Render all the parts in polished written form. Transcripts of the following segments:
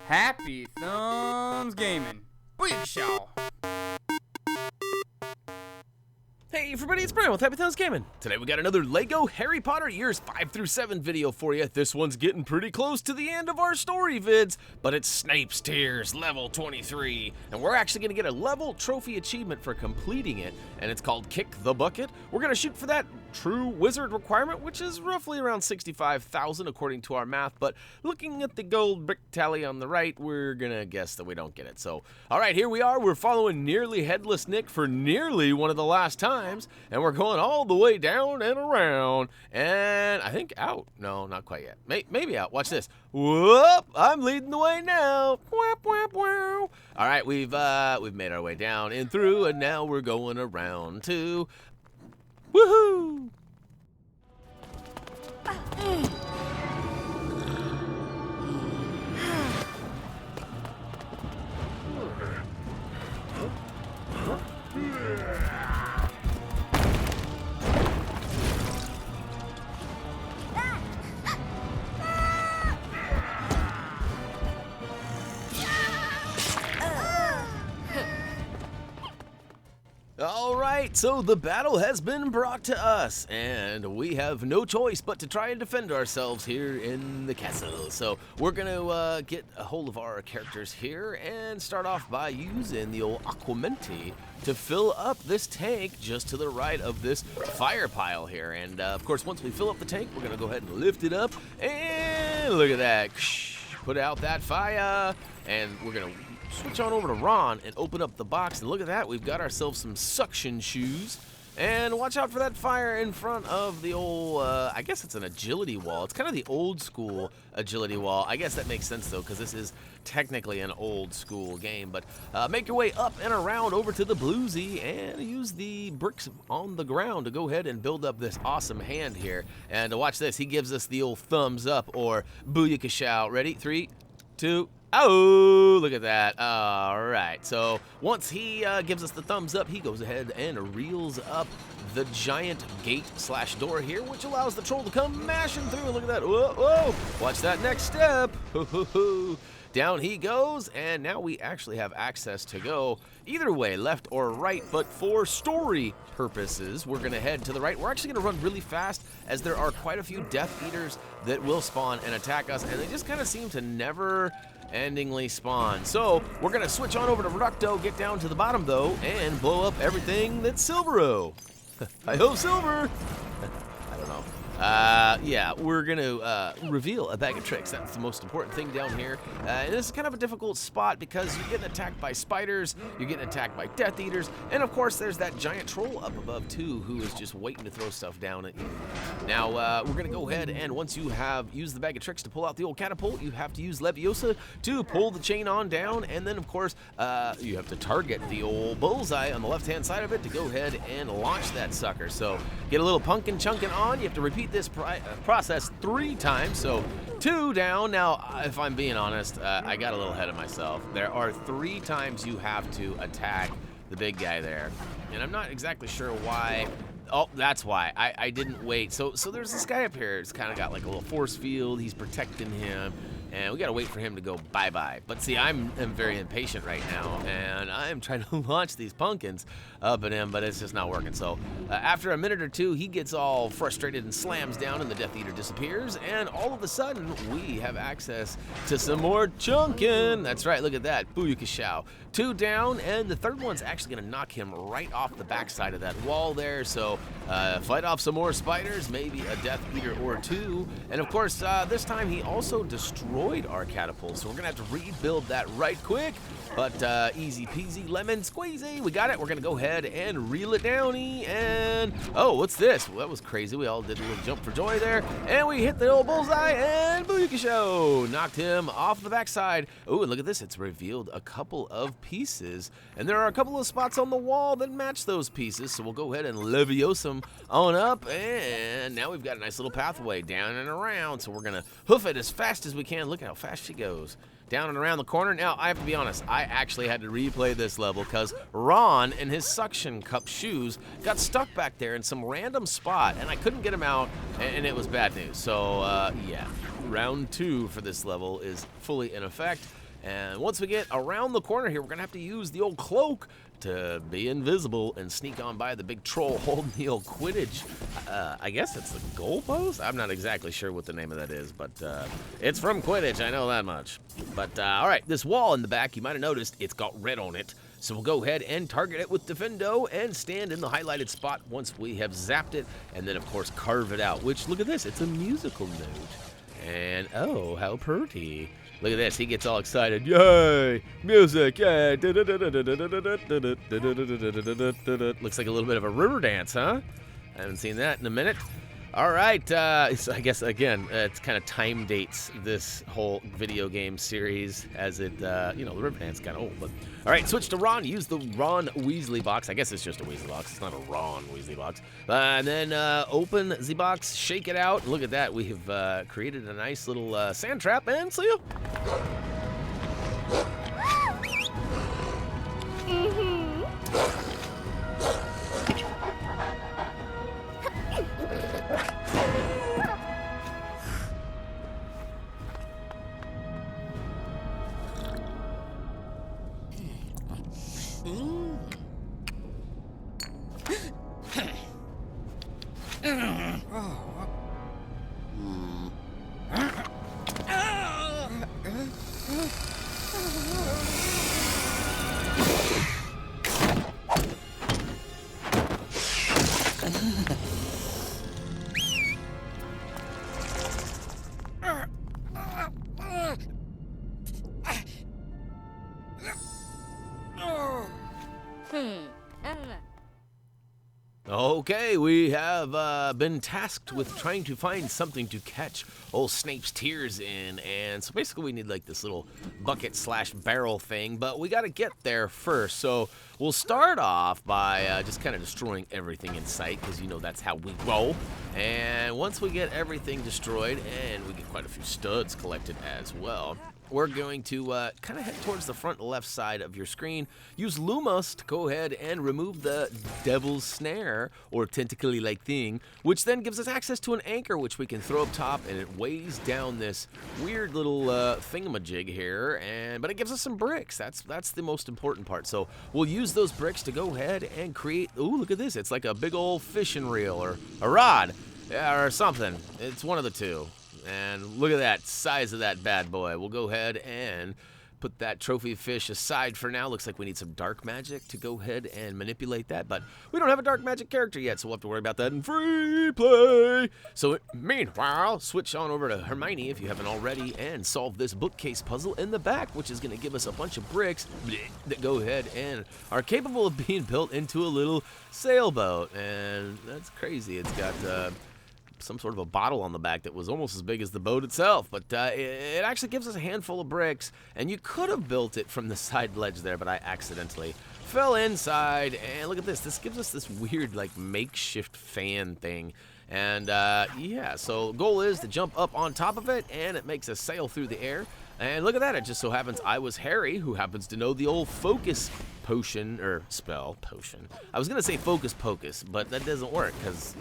Happy Thumbs Gaming. Booyakashaw. Hey everybody, it's Brian with HappyThumbsGaming. Today we got another LEGO Harry Potter years 5 through 7 video for you. This one's getting pretty close to the end of our story vids, but it's Snape's Tears level 23. And we're actually going to get a level trophy achievement for completing it, and it's called Kick the Bucket. We're going to shoot for that true wizard requirement, which is roughly around 65,000 according to our math, but looking at the gold brick tally on the right, we're going to guess that we don't get it. So, alright, here we are. We're following Nearly Headless Nick for nearly one of the last times, and we're going all the way down and around, and I think out. No, not quite yet. Maybe out. Watch this. Whoop! I'm leading the way now. Whap, whap, wow. All right, we've made our way down and through, and now we're going around to woohoo! Alright, so the battle has been brought to us, and we have no choice but to try and defend ourselves here in the castle. So we're gonna get a hold of our characters here and start off by using the old Aquamenti to fill up this tank just to the right of this fire pile here. And of course, once we fill up the tank, we're gonna go ahead and lift it up, and look at that. Put out that fire, and we're gonna switch on over to Ron and open up the box, and look at that, we've got ourselves some suction shoes. And watch out for that fire in front of the old, I guess it's an agility wall. It's kind of the old school agility wall. I guess that makes sense though, because this is technically an old school game. But make your way up and around over to the bluesy and use the bricks on the ground to go ahead and build up this awesome hand here. And watch this, he gives us the old thumbs up or booyakashow. Ready? 3, 2, oh, look at that. All right, so once he gives us the thumbs up, he goes ahead and reels up the giant gate/door here, which allows the troll to come mashing through. Look at that. Whoa, whoa. Watch that next step. Down he goes, and now we actually have access to go either way, left or right, but for story purposes, we're gonna head to the right. We're actually gonna run really fast, as there are quite a few Death Eaters that will spawn and attack us, and they just kind of seem to never endingly spawn. So we're gonna switch on over to Reducto, get down to the bottom though, and blow up everything that's Silvero. Hi-ho, Silver! I don't know. Yeah, we're gonna reveal a bag of tricks. That's the most important thing down here. And this is kind of a difficult spot because you're getting attacked by spiders, you're getting attacked by Death Eaters, and of course there's that giant troll up above too who is just waiting to throw stuff down at you. Now, we're gonna go ahead and once you have used the bag of tricks to pull out the old catapult, you have to use Leviosa to pull the chain on down, and then of course, you have to target the old bullseye on the left-hand side of it to go ahead and launch that sucker. So, get a little punkin' chunkin' on, you have to repeat this process 3 times, so 2 down. Now, if I'm being honest, I got a little ahead of myself. There are 3 times you have to attack the big guy there, and I'm not exactly sure why. Oh, that's why. I didn't wait. So there's this guy up here. It's kind of got like a little force field. He's protecting him, and we got to wait for him to go bye-bye. But see, I'm very impatient right now, and I'm trying to launch these pumpkins up at him, but it's just not working. So after a minute or 2, he gets all frustrated and slams down, and the Death Eater disappears, and all of a sudden, we have access to some more chunkin'. That's right, look at that. Booyakashow. 2 down, and the third one's actually going to knock him right off the backside of that wall there. So fight off some more spiders, maybe a Death Eater or 2. And of course, this time he also destroyed our catapult, so we're going to have to rebuild that right quick. But easy peasy lemon squeezy. We got it. We're going to go ahead and reel it downy. And oh, what's this? Well, that was crazy. We all did a little jump for joy there. And we hit the old bullseye, and booyakashow! Knocked him off the backside. Oh, and look at this. It's revealed a couple of pieces. And there are a couple of spots on the wall that match those pieces. So we'll go ahead and Leviosa them on up. And now we've got a nice little pathway down and around. So we're going to hoof it as fast as we can. Look at how fast she goes. Down and around the corner. Now, I have to be honest, I actually had to replay this level because Ron and his suction cup shoes got stuck back there in some random spot, and I couldn't get him out, and it was bad news. So, yeah, round 2 for this level is fully in effect. And once we get around the corner here, we're going to have to use the old cloak to be invisible and sneak on by the big troll holding the old Quidditch. I guess it's the goalpost? I'm not exactly sure what the name of that is, but it's from Quidditch, I know that much. But all right, this wall in the back, you might have noticed, it's got red on it. So we'll go ahead and target it with Defendo and stand in the highlighted spot once we have zapped it, and then of course carve it out, which, look at this, it's a musical note. And oh, how pretty. Look at this, he gets all excited. Yay! Music, yay! Looks like a little bit of a river dance, huh? I haven't seen that in a minute. All right, so I guess, again, it's kind of time dates this whole video game series as it, you know, the river dance is kind of old. But all right, switch to Ron. Use the Ron Weasley box. I guess it's just a Weasley box. It's not a Ron Weasley box. And then open the box, shake it out. Look at that. We have created a nice little sand trap, and see ya. Okay, we have been tasked with trying to find something to catch old Snape's tears in, and so basically we need like this little bucket/barrel thing, but we got to get there first. So we'll start off by just kind of destroying everything in sight, because you know that's how we roll. And once we get everything destroyed, and we get quite a few studs collected as well, we're going to kind of head towards the front left side of your screen. Use Lumos to go ahead and remove the Devil's Snare, or tentacly-like thing, which then gives us access to an anchor, which we can throw up top, and it weighs down this weird little thingamajig here, but it gives us some bricks. That's the most important part. So we'll use those bricks to go ahead and create, ooh, look at this. It's like a big old fishing reel, or a rod, yeah, or something. It's one of the two. And look at that size of that bad boy. We'll go ahead and put that trophy fish aside for now. Looks like we need some dark magic to go ahead and manipulate that, but we don't have a dark magic character yet, so we'll have to worry about that in free play. So meanwhile, switch on over to Hermione if you haven't already, and solve this bookcase puzzle in the back, which is going to give us a bunch of bricks that go ahead and are capable of being built into a little sailboat. And that's crazy. It's got some sort of a bottle on the back that was almost as big as the boat itself, but it actually gives us a handful of bricks, and you could have built it from the side ledge there, but I accidentally fell inside. And look at this. This gives us this weird like makeshift fan thing. And yeah, so goal is to jump up on top of it, and it makes us sail through the air. And look at that, it just so happens I was Harry, who happens to know the old focus potion, or spell, potion. I was going to say focus pocus, but that doesn't work, because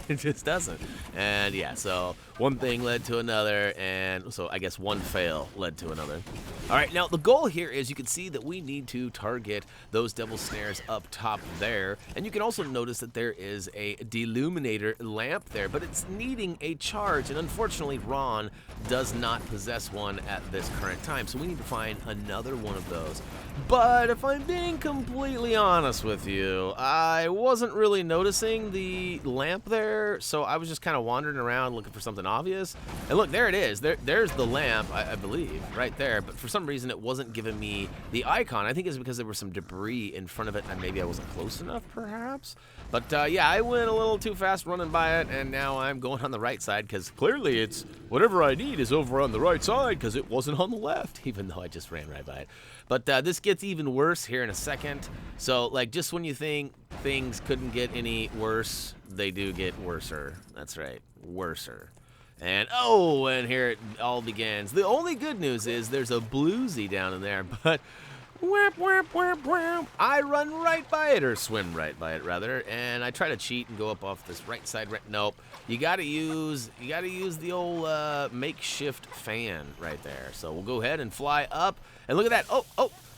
it just doesn't. And yeah, so one thing led to another, and so I guess one fail led to another. All right, now the goal here is you can see that we need to target those Devil's Snares up top there, and you can also notice that there is a deluminator lamp there, but it's needing a charge, and unfortunately Ron does not possess one at this current time, so we need to find another one of those. But if I'm being completely honest with you, I wasn't really noticing the lamp there, so I was just kind of wandering around looking for something obvious. And look, there it is. There's the lamp, I believe, right there. But for some reason, it wasn't giving me the icon. I think it's because there was some debris in front of it, and maybe I wasn't close enough, perhaps. But yeah, I went a little too fast running by it, and now I'm going on the right side, because clearly it's whatever I need is over on the right side, because it wasn't on the left, even though I just ran right by it. But this gets even worse here in a second. So, like, just when you think things couldn't get any worse, they do get worser. That's right, worser. And, oh, and here it all begins. The only good news is there's a bluesy down in there, but Whap, whap, whap, whap. I run right by it, or swim right by it, rather, and I try to cheat and go up off this right side. Nope. You gotta use the old makeshift fan right there. So we'll go ahead and fly up, and look at that.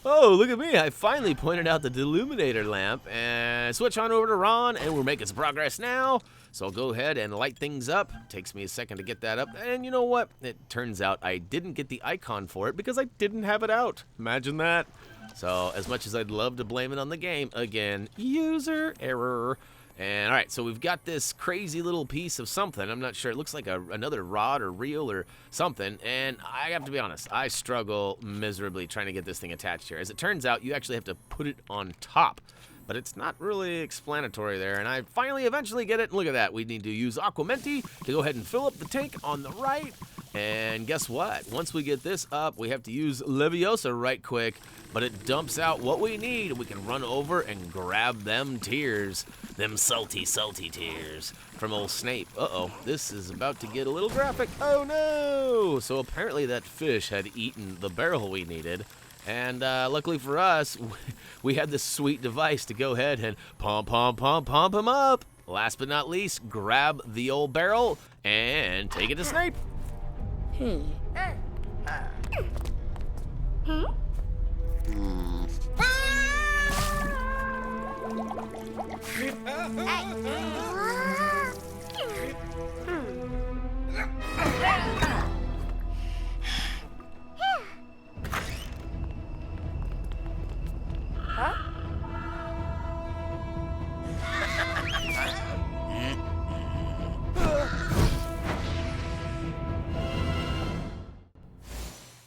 Oh, look at me. I finally pointed out the deluminator lamp, and switch on over to Ron, and we're making some progress now. So I'll go ahead and light things up. Takes me a second to get that up, and you know what? It turns out I didn't get the icon for it because I didn't have it out. Imagine that. So as much as I'd love to blame it on the game, again, user error. And all right, so we've got this crazy little piece of something. I'm not sure. It looks like another rod or reel or something. And I have to be honest, I struggle miserably trying to get this thing attached here. As it turns out, you actually have to put it on top. But it's not really explanatory there. And I finally eventually get it. And look at that. We need to use Aquamenti to go ahead and fill up the tank on the right. And guess what? Once we get this up, we have to use Leviosa right quick, but it dumps out what we need. We can run over and grab them tears, them salty, salty tears from old Snape. Uh-oh, this is about to get a little graphic. Oh no! So apparently that fish had eaten the barrel we needed. And luckily for us, we had this sweet device to go ahead and pump him up. Last but not least, grab the old barrel and take it to Snape.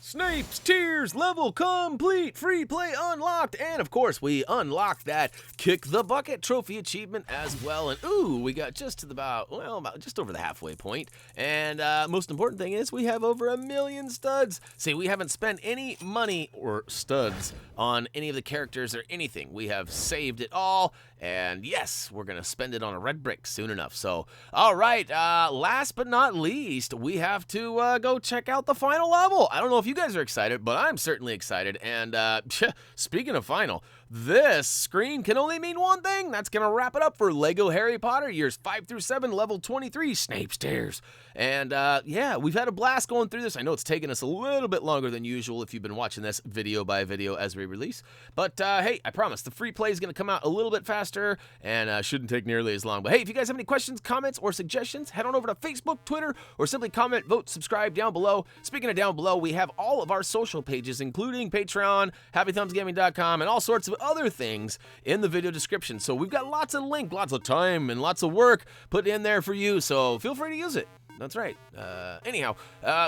Snape's Tears level complete, free play unlocked, and of course we unlocked that Kick the Bucket trophy achievement as well. And ooh, we got just to about just over the halfway point. And most important thing is we have over 1 million studs. See, we haven't spent any money or studs on any of the characters or anything. We have saved it all, and yes, we're gonna spend it on a red brick soon enough. So, all right, last but not least, we have to go check out the final level. I don't know if you guys are excited, but I'm certainly excited. And speaking of final, this screen can only mean one thing. That's gonna wrap it up for Lego Harry Potter years 5 through 7, level 23, Snape's Tears. And yeah, we've had a blast going through this. I know it's taken us a little bit longer than usual if you've been watching this video by video as we release. But hey, I promise the free play is gonna come out a little bit faster and shouldn't take nearly as long. But hey, if you guys have any questions, comments, or suggestions, head on over to Facebook, Twitter, or simply comment, vote, subscribe down below. Speaking of down below, we have all of our social pages, including Patreon, HappyThumbsGaming.com, and all sorts of other things in the video description. So we've got lots of links, lots of time, and lots of work put in there for you, so feel free to use it. That's right. Anyhow,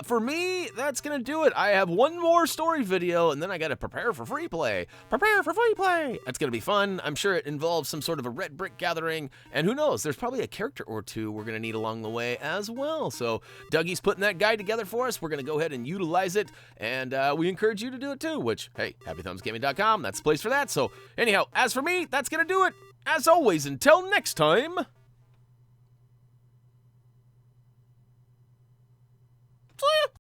for me, that's gonna do it. I have one more story video, and then I gotta prepare for free play. Prepare for free play! That's gonna be fun. I'm sure it involves some sort of a red brick gathering, and who knows, there's probably a character or two we're gonna need along the way as well. So, Dougie's putting that guide together for us. We're gonna go ahead and utilize it, and we encourage you to do it too, which, hey, HappyThumbsGaming.com, that's the place for that. So, anyhow, as for me, that's gonna do it. As always, until next time... See ya!